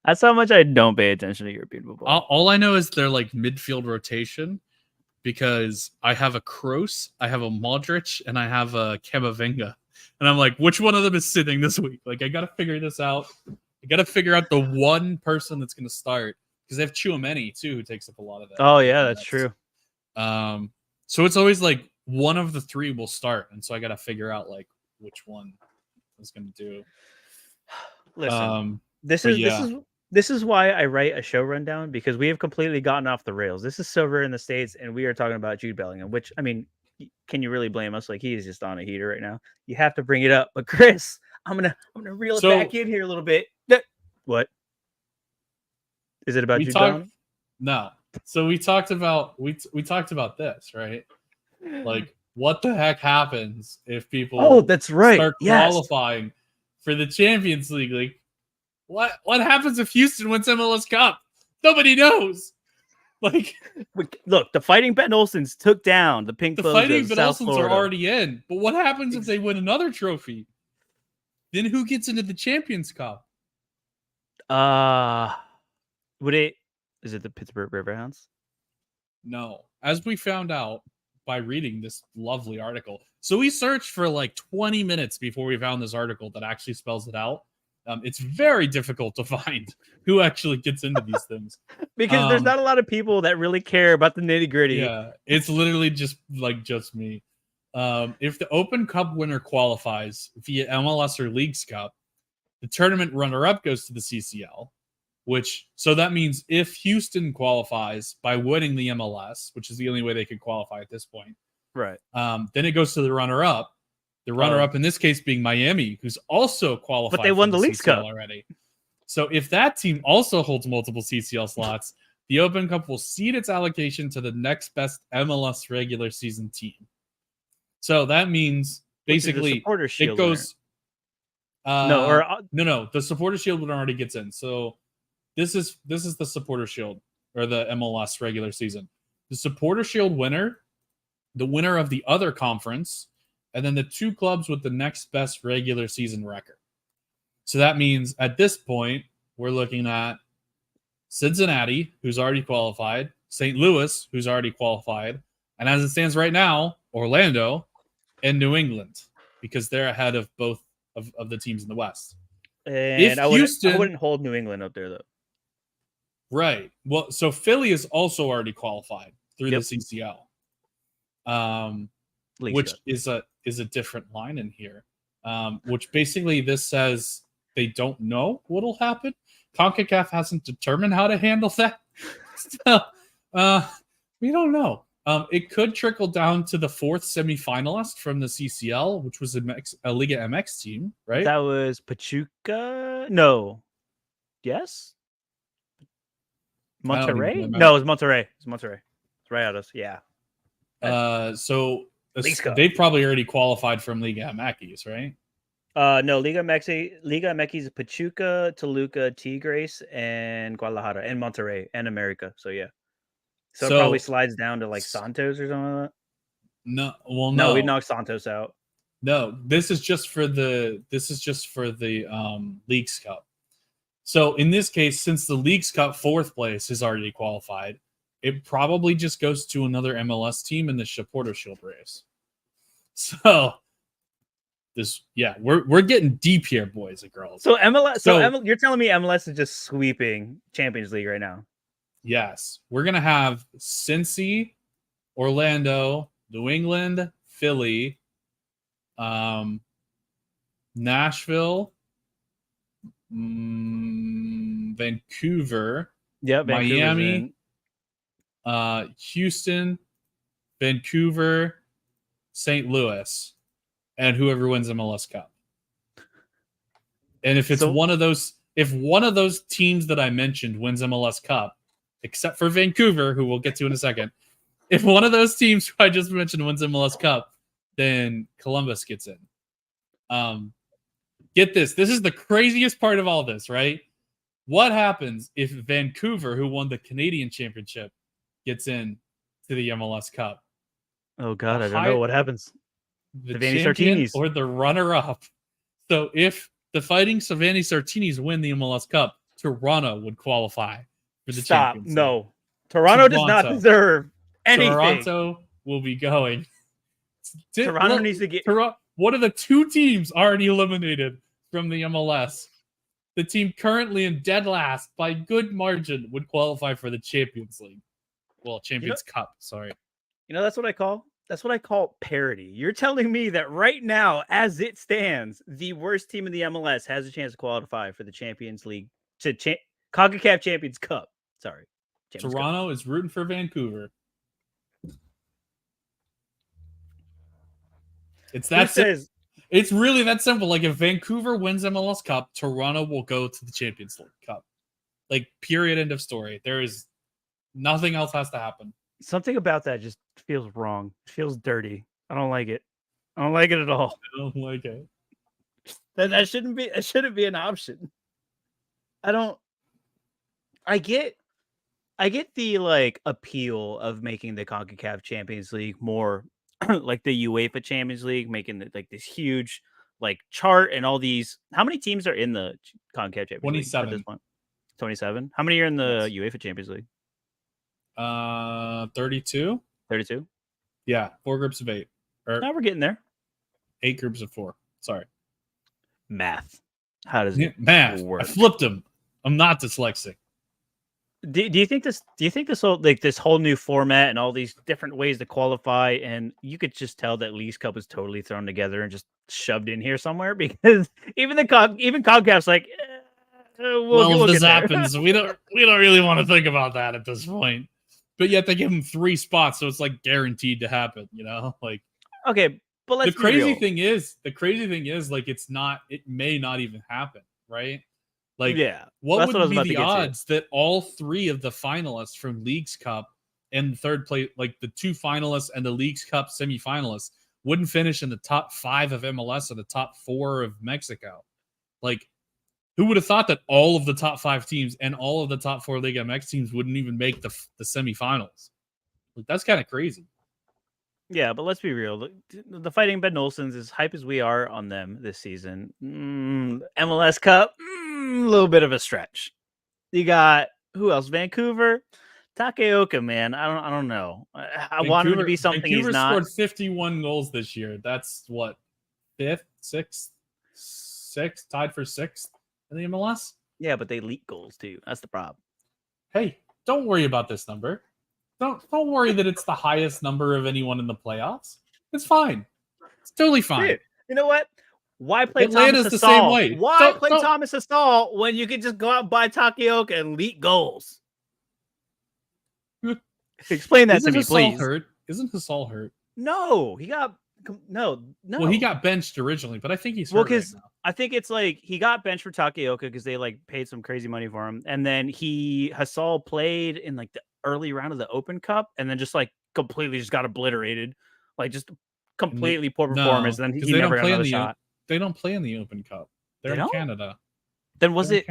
That's how much I don't pay attention to European football. All I know is they're like midfield rotation, because I have a Kroos, I have a Modric, and I have a Camavinga, and I'm like, which one of them is sitting this week? Like, I gotta figure this out. I gotta figure out the one person that's gonna start, because they have Tchouaméni too, who takes up a lot of that. Oh yeah, that's true. So it's always like one of the three will start, and so I got to figure out like which one is going to do. Listen, this is why I write a show rundown, because we have completely gotten off the rails. This is so rare in the States, and we are talking about Jude Bellingham, which, I mean, can you really blame us? Like, he is just on a heater right now. You have to bring it up. But Chris, I'm gonna reel it back in here a little bit. What is it about Jude Bellingham? No. So we talked about this, right? Like, what the heck happens if people that's right. start qualifying for the Champions League? Like, what happens if Houston wins MLS Cup? Nobody knows. Like, look, the Fighting Ben Olsens took down the Pink Flows. The Fighting Ben Olsens are already in. But what happens if they win another trophy? Then who gets into the Champions Cup? Is it the Pittsburgh Riverhounds? No. As we found out by reading this lovely article. So we searched for like 20 minutes before we found this article that actually spells it out. It's very difficult to find who actually gets into these things. Because there's not a lot of people that really care about the nitty-gritty. Yeah, it's literally just me. If the Open Cup winner qualifies via MLS or Leagues Cup, the tournament runner-up goes to the CCL. So that means if Houston qualifies by winning the MLS, which is the only way they could qualify at this point, right? Then it goes to the runner-up. The runner-up in this case being Miami, who's also qualified. But they won the Leagues Cup already. So if that team also holds multiple CCL slots, the Open Cup will cede its allocation to the next best MLS regular season team. So that means basically it goes. No. The Supporter Shield one already gets in. So. This is the Supporter Shield, or the MLS regular season. The Supporter Shield winner, the winner of the other conference, and then the two clubs with the next best regular season record. So that means at this point, we're looking at Cincinnati, who's already qualified, St. Louis, who's already qualified, and as it stands right now, Orlando and New England, because they're ahead of both of the teams in the West. And I wouldn't hold New England up there, though. Right. Well, so Philly is also already qualified through the CCL, which is is a different line in here, which basically this says they don't know what'll happen. CONCACAF hasn't determined how to handle that. So, we don't know. It could trickle down to the fourth semifinalist from the CCL, which was a Liga MX team, right? That was Pachuca. No. Yes. Monterrey. No, it's Monterrey. It's Monterrey. It's right at us. Yeah. So they probably already qualified from Liga MX, right? No, Liga MX is Pachuca, Toluca, Tigres, and Guadalajara, and Monterrey, and America. So yeah. So it probably slides down to like Santos or something like that. No, we knocked Santos out. No, this is just for the Leagues Cup. So in this case, since the Leagues Cup fourth place is already qualified, it probably just goes to another MLS team in the Supporter Shield race. So we're getting deep here, boys and girls. So MLS. So you're telling me MLS is just sweeping Champions League right now? Yes, we're gonna have Cincy, Orlando, New England, Philly, Nashville, Vancouver, Miami, Houston, Vancouver, St. Louis, and whoever wins MLS Cup. And if it's one of those teams that I mentioned wins MLS Cup, except for Vancouver, who we'll get to in a second, if one of those teams who I just mentioned wins MLS Cup, then Columbus gets in. Get this. This is the craziest part of all this, right? What happens if Vancouver, who won the Canadian Championship, gets in to the MLS Cup? Oh, God, I don't know what happens. The champion or the runner-up. So if the Fighting Savannah Sartinis win the MLS Cup, Toronto would qualify for the Champions League. No. Toronto does not deserve anything. Toronto will be going. Toronto needs to get... One of the two teams already eliminated from the MLS. The team currently in dead last by good margin would qualify for the Champions League. Well, Champions Cup, sorry. That's what I call parity. You're telling me that right now, as it stands, the worst team in the MLS has a chance to qualify for the Champions League, CONCACAF Champions Cup. Sorry. Toronto is rooting for Vancouver. It's really that simple. Like, if Vancouver wins MLS Cup, Toronto will go to the Champions League Cup. Like, period, end of story. There is nothing else has to happen. Something about that just feels wrong. It feels dirty. I don't like it. I don't like it at all. I don't like it. That shouldn't be an option. I get the like appeal of making the CONCACAF Champions League more like the UEFA Champions League, making it like this huge like chart and all these. How many teams are in the CONCACAF Champions 27. League at this point? 27. How many are in the UEFA Champions League? 32. 32. Yeah, 4 groups of 8. Now we're getting there. 8 groups of 4. Sorry. Math. How does it work? I flipped them. I'm not dyslexic. Do you think this whole new format and all these different ways to qualify, and you could just tell that Leagues Cup is totally thrown together and just shoved in here somewhere, because even CONCACAF's like, if this happens, we don't really want to think about that at this point. But yet they give them 3 spots, so it's like guaranteed to happen, Like, okay, but let's the crazy thing is, like, it may not even happen, right? Like, what would be the odds that all 3 of the finalists from Leagues Cup and third place, like the 2 finalists and the Leagues Cup semifinalists, wouldn't finish in the top 5 of MLS or the top 4 of Mexico? Like, who would have thought that all of the top 5 teams and all of the top 4 Liga MX teams wouldn't even make the semifinals? Like, that's kind of crazy. Yeah, but let's be real. The Fighting Ben Olsens, as hype as we are on them this season, MLS Cup, a little bit of a stretch. You got who else? Vancouver, Takeoka, man. I don't know. I want him to be something Vancouver he's not. Scored 51 goals this year. That's what, 5th, 6th, tied for 6th in the MLS. Yeah, but they leak goals too. That's the problem. Hey, don't worry about this number. Don't worry that it's the highest number of anyone in the playoffs. It's fine. It's totally fine. Dude, you know what? Why play Atlanta's Thomas the same Hasal? way. Why play Thomas Hasal when you can just go out and buy Takioka and leak goals? Explain that to me, please. Isn't Hasal hurt? No, he got no. Well, he got benched originally, but I think he's hurt. Well, because I think it's like he got benched for Takioka because they like paid some crazy money for him, and then Hasal played in like the early round of the Open Cup, and then just like completely just got obliterated, like just completely poor performance. And then he never got another shot. They don't play in the Open Cup. They're in Canada. Then was it?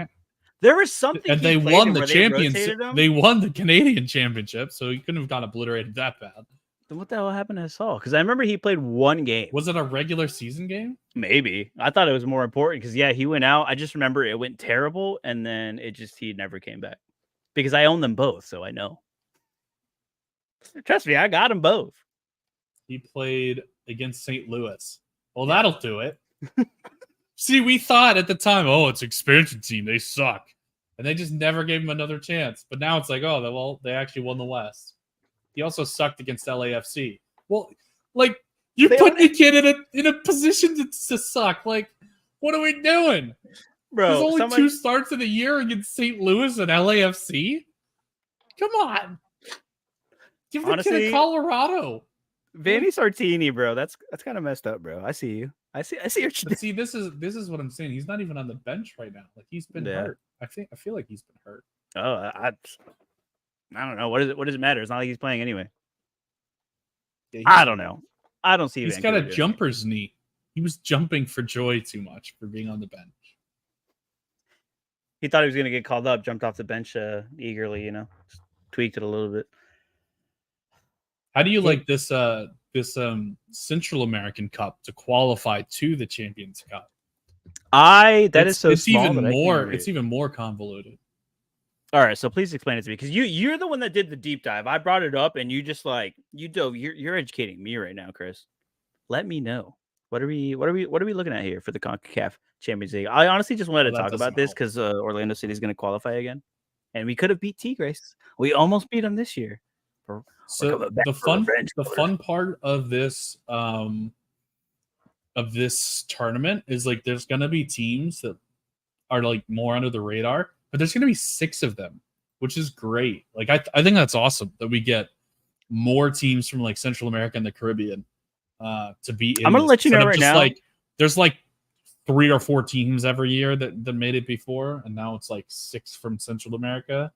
There was something, and they won the championship. They won the Canadian championship, so he couldn't have got obliterated that bad. Then what the hell happened to Hasal? Because I remember he played one game. Was it a regular season game? Maybe. I thought it was more important because he went out. I just remember it went terrible, and then he never came back because I own them both, so I know. Trust me, I got them both. He played against St. Louis. Well, that'll do it. See, we thought at the time, it's expansion team. They suck. And they just never gave him another chance. But now it's like, they actually won the West. He also sucked against LAFC. Well, like, you put the kid in a position to suck. Like, what are we doing? Bro, there's only 2 starts of the year against St. Louis and LAFC? Come on. Give the kid a Colorado. Vanny Sartini, bro. That's kind of messed up, bro. I see you. I see what you. See, this is what I'm saying. He's not even on the bench right now. Like he's been hurt. I feel like he's been hurt. Oh, I don't know. What does it matter? It's not like he's playing anyway. Yeah, I don't know. I don't see. He's got a jumper's knee. He was jumping for joy too much for being on the bench. He thought he was going to get called up. Jumped off the bench eagerly. Just tweaked it a little bit. How do you like this Central American Cup to qualify to the Champions Cup? It's even more convoluted. All right, so please explain it to me because you're the one that did the deep dive. I brought it up and you just like you dove. You're educating me right now, Chris. Let me know what are we looking at here for the CONCACAF Champions League? I honestly just wanted to talk about this because Orlando City is going to qualify again, and we could have beat Tigres. We almost beat them this year. So the fun part of this tournament is like there's gonna be teams that are like more under the radar, but there's gonna be 6 of them, which is great. Like I think that's awesome that we get more teams from like Central America and the Caribbean to be in. I'm gonna let you know right now. Like there's like 3 or 4 teams every year that made it before, and now it's like 6 from Central America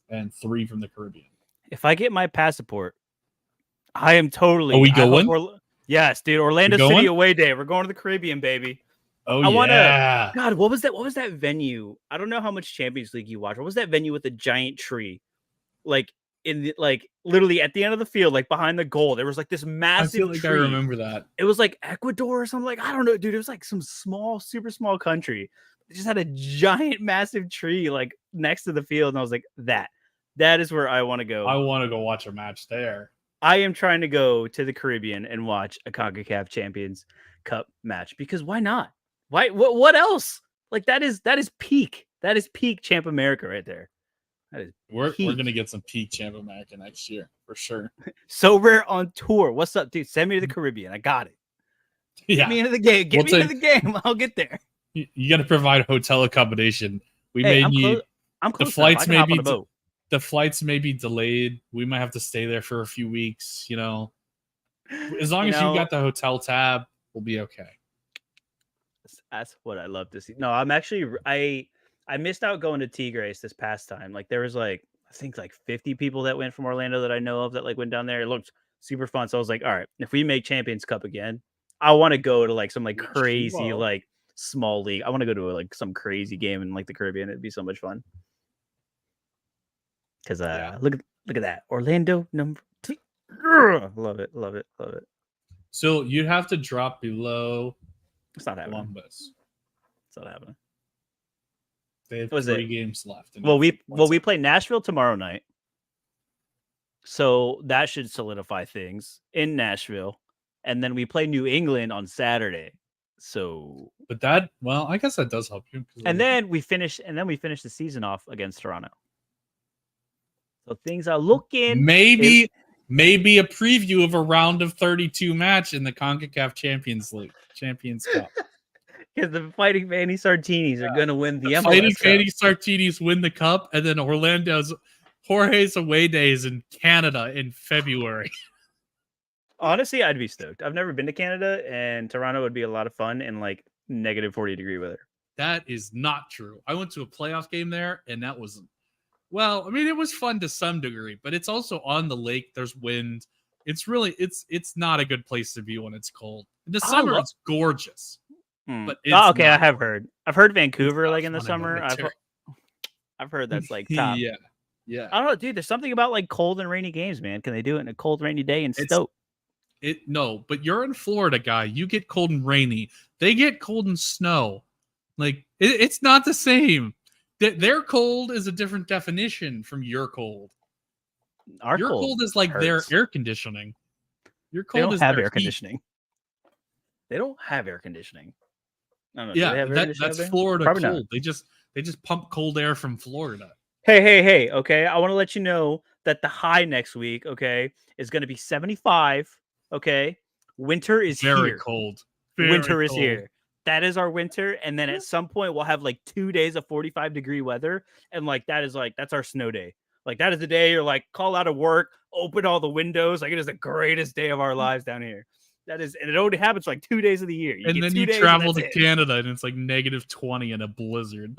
and 3 from the Caribbean. If I get my passport, I am totally. Are we going? Yes, dude. Orlando City away day. We're going to the Caribbean, baby. Oh, yeah. God, what was that? What was that venue? I don't know how much Champions League you watch. What was that venue with the giant tree? Like literally at the end of the field, like behind the goal, there was like this massive. I feel like tree. I remember that. It was like Ecuador or something. Like I don't know, dude. It was like some super small country. It just had a giant, massive tree like next to the field, and I was like, that is where I want to go. I want to go watch a match there. I am trying to go to the Caribbean and watch a CONCACAF Champions Cup match because why not? Why? What else? Like that is peak. That is peak Champ America right there. That is we're gonna get some peak Champ America next year for sure. So we're on tour. What's up, dude? Send me to the Caribbean. I got it. Yeah. Get me into the game. Get me into the game. I'll get there. You got to provide hotel accommodation. I'm close. The flights may be delayed. We might have to stay there for a few weeks, As long as you got the hotel tab, we'll be okay. That's what I love to see. No, I'm actually I missed out going to Tigres this past time. Like there was I think 50 people that went from Orlando that I know of that went down there. It looked super fun. So I was like, all right, if we make Champions Cup again, I want to go to some crazy small league. I want to go to some crazy game in the Caribbean. It'd be so much fun. Because look at that. Orlando number 2. Love it. So you'd have to drop below it's not happening. Columbus. It's not happening. They have 3 games left. We play Nashville tomorrow night. So that should solidify things in Nashville. And then we play New England on Saturday. So I guess that does help you. And then we finish the season off against Toronto. So things are looking maybe a preview of a round of 32 match in the CONCACAF Champions Cup. Because the Fighting Fanny Sartinis are going to win the MLS Fighting Cup. Fanny Sartinis win the cup, and then Jorge's away days in Canada in February. Honestly, I'd be stoked. I've never been to Canada, and Toronto would be a lot of fun in like negative 40-degree weather. That is not true. I went to a playoff game there, and that was, well, I mean, it was fun to some degree, but it's also on the lake. There's wind. It's really, it's not a good place to be when it's cold. In the summer, it's gorgeous. But okay, I have heard. I've heard Vancouver like in the summer. I've heard that's like top. Yeah. I don't know, dude. There's something about like cold and rainy games, man. Can they do it in a cold, rainy day in Stoke? No, but you're in Florida, guy. You get cold and rainy. They get cold and snow. Like it's not the same. Their cold is a different definition from your cold. Your cold is like their air conditioning. Your cold is have air conditioning. They don't have air conditioning. I don't know. Yeah, that's Florida Probably cold. Not. They just pump cold air from Florida. Hey. Okay, I want to let you know that the high next week, okay, is going to be 75. Okay, winter is very here. Cold. Winter is here. That is our winter, and then at some point we'll have like 2 days of 45-degree weather, and like that's our snow day. Like that is the day you're like call out of work, open all the windows. Like it is the greatest day of our lives down here. That is, and it only happens like 2 days of the year. And then you travel to Canada, and it's like negative 20 in a blizzard.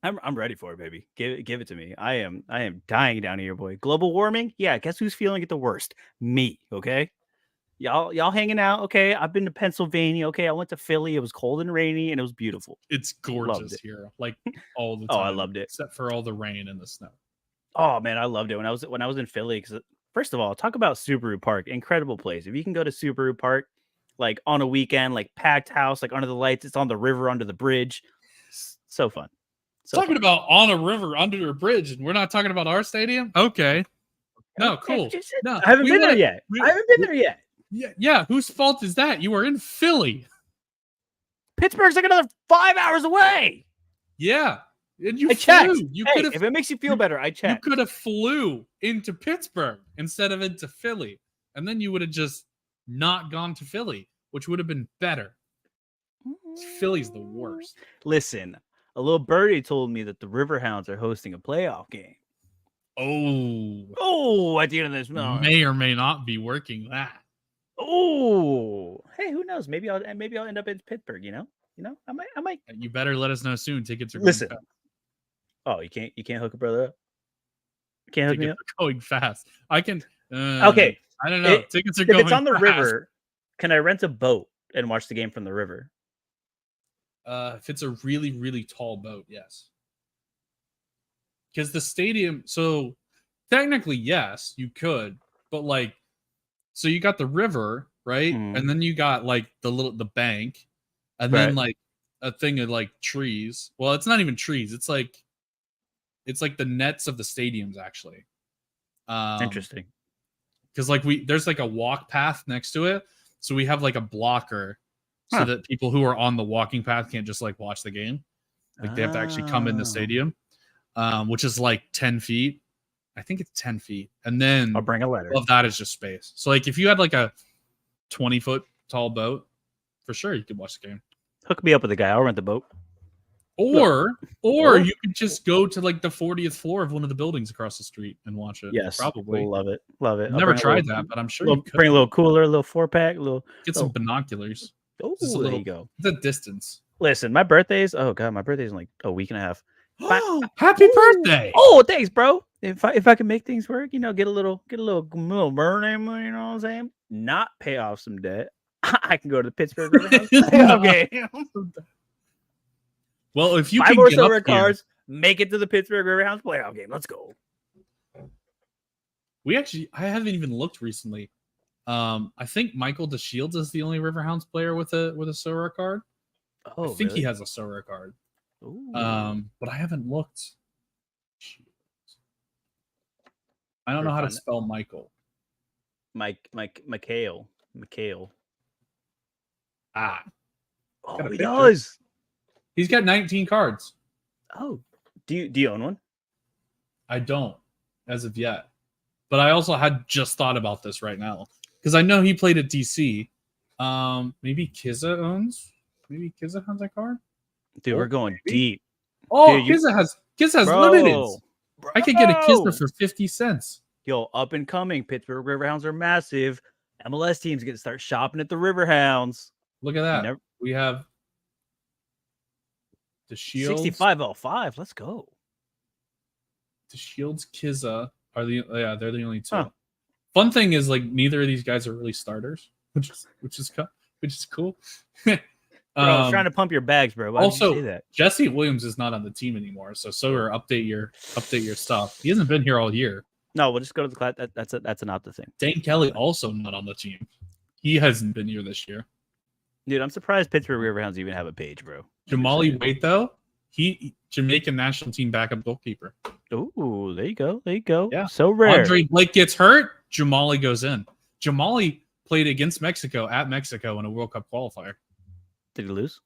I'm ready for it, baby. Give it to me. I am dying down here, boy. Global warming, yeah. Guess who's feeling it the worst? Me. Okay. Y'all hanging out. Okay. I've been to Pennsylvania. Okay. I went to Philly. It was cold and rainy, and it was beautiful. It's gorgeous here, like all the time. Oh, I loved it, except for all the rain and the snow. Oh man, I loved it when I was in Philly. Because first of all, talk about Subaru Park, incredible place. If you can go to Subaru Park, like on a weekend, like packed house, like under the lights, it's on the river, under the bridge, so fun. Talking about on a river under a bridge, and we're not talking about our stadium. Okay. No, cool. No, I haven't been there yet. Yeah. Whose fault is that? You were in Philly. Pittsburgh's like another 5 hours away. Yeah. And you checked. Flew. If it makes you feel better, I checked. You could have flew into Pittsburgh instead of into Philly. And then you would have just not gone to Philly, which would have been better. Philly's the worst. Listen, a little birdie told me that the Riverhounds are hosting a playoff game. Oh, at the end of this month. May or may not be working that. Oh, hey, who knows? Maybe I'll end up in Pittsburgh. You know, I might. You better let us know soon. Tickets are going listen. Fast. Oh, you can't hook a brother up. You can't hook me up. Going fast. I can. Okay. I don't know. Tickets are going. If it's on the fast. river, can I rent a boat and watch the game from the river? If it's a really, really tall boat, yes. Because the stadium, so technically, yes, you could, but like, so you got the river, right? And then you got like the bank, and then like a thing of like trees. Well, it's not even trees. It's like the nets of the stadiums, actually. Interesting. Because like there's like a walk path next to it, so we have like a blocker, so that people who are on the walking path can't just like watch the game. Like they have to actually come in the stadium. Which is like 10 feet. I think it's 10 feet. And then I'll bring a letter. Above that is just space. So like if you had like a 20-foot tall boat, for sure you could watch the game. Hook me up with a guy. I'll rent the boat. Or you could just go to like the 40th floor of one of the buildings across the street and watch it. Yes. Probably. Love it. Never tried that, but I'm sure you could. Bring a little cooler, a little 4-pack, get some binoculars. Oh, there you go. The distance. Listen, my birthday's in like a week and a half. Happy birthday! Oh, thanks, bro. If I can make things work, get a little burn in, you know what I'm saying? Not pay off some debt. I can go to the Pittsburgh Riverhounds. Okay. Well, if you 5 can more get silver up here, cards, make it to the Pittsburgh Riverhounds playoff game. Let's go. I haven't even looked recently. I think Michael DeShields is the only Riverhounds player with a Sora card. Oh, I think really? he has a Sora card. Ooh. But I haven't looked. I don't know how to spell Michael. Mikhail. Ah. Oh, he does. He's got 19 cards. Oh, do you own one? I don't, as of yet. But I also had just thought about this right now because I know he played at DC. Maybe Kizza owns that card. Dude, we're going deep. Oh, Dude, Kizza has Bro. limited. I could get a Kizza for 50 cents. Yo, up and coming. Pittsburgh Riverhounds are massive. MLS teams get to start shopping at the Riverhounds. Look at that. We have the Shields. 6505. Let's go. The Shields Kizza are they're the only two. Huh. Fun thing is, like, neither of these guys are really starters, which is cool. Bro, I was trying to pump your bags, bro. Why also, did you say that? Jesse Williams is not on the team anymore, so update your stuff. He hasn't been here all year. No, we'll just go to the class. That's not the thing. Dane Kelly also not on the team. He hasn't been here this year. Dude, I'm surprised Pittsburgh Riverhounds even have a page, bro. Jamali Waite, though, he Jamaican national team backup goalkeeper. Ooh, there you go. Yeah. So rare. Andre Blake gets hurt. Jamali goes in. Jamali played against Mexico at Mexico in a World Cup qualifier. Did he lose?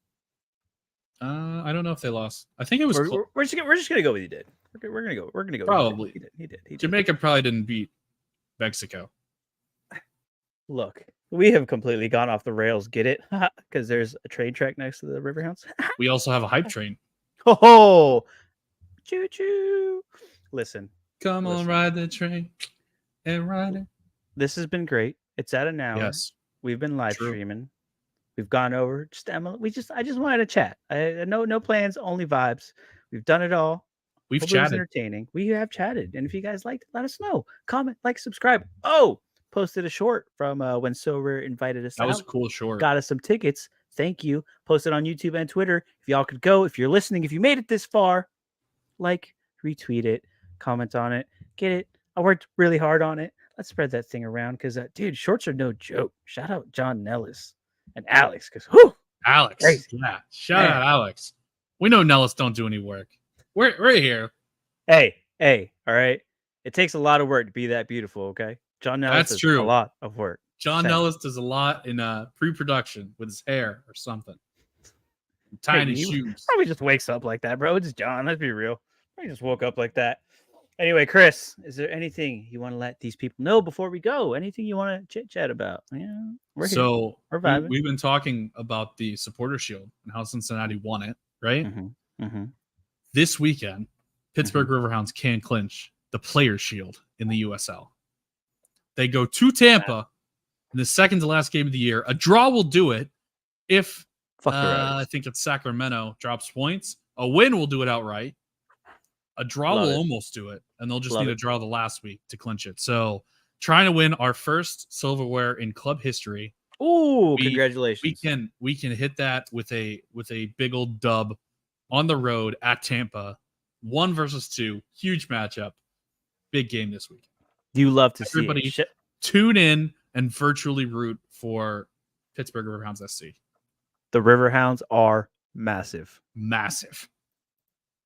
I don't know if they lost. I think it was. We're just gonna go with he did. We're gonna go. Probably. He did. Jamaica probably didn't beat Mexico. Look, we have completely gone off the rails. Get it? Because there's a train track next to the Riverhounds. We also have a hype train. Oh, choo choo! Listen, come on, ride the train and ride it. This has been great. It's at an hour. Yes, we've been live streaming. We've gone over just Emily. I just wanted to chat. No plans, only vibes. We've done it all. We've Hopefully chatted. It was entertaining. We have chatted, and if you guys liked it, let us know. Comment, like, subscribe. Oh, posted a short from when Sober invited us. That was a cool short. Got us some tickets. Thank you. Posted on YouTube and Twitter. If y'all could go, if you're listening, if you made it this far, like, retweet it, comment on it, get it. I worked really hard on it. Let's spread that thing around because, dude, shorts are no joke. Shout out John Nellis and Alex because Alex, crazy. Yeah, shout out Alex. We know Nellis don't do any work. We're here. Hey, all right. It takes a lot of work to be that beautiful. Okay, John Nellis does a lot of work. John Nellis does a lot in pre-production with his hair or something. Tiny shoes. Probably just wakes up like that, bro. It's John. Let's be real. He just woke up like that. Anyway, Chris, is there anything you want to let these people know before we go? Anything you want to chit chat about? Yeah, we're here. We're vibing. We've been talking about the Supporter Shield and how Cincinnati won it, right? Mm-hmm. This weekend, Pittsburgh Riverhounds can clinch the Players Shield in the USL. They go to Tampa in the second to last game of the year. A draw will do it if I think it's Sacramento drops points. A win will do it outright. A draw will almost do it, and they'll just need to draw the last week to clinch it. So, trying to win our first silverware in club history. Ooh, congratulations. We can hit that with a big old dub on the road at Tampa. 1 versus 2, huge matchup. Big game this week. You love to see everybody tune in and virtually root for Pittsburgh Riverhounds SC. The Riverhounds are massive. Massive.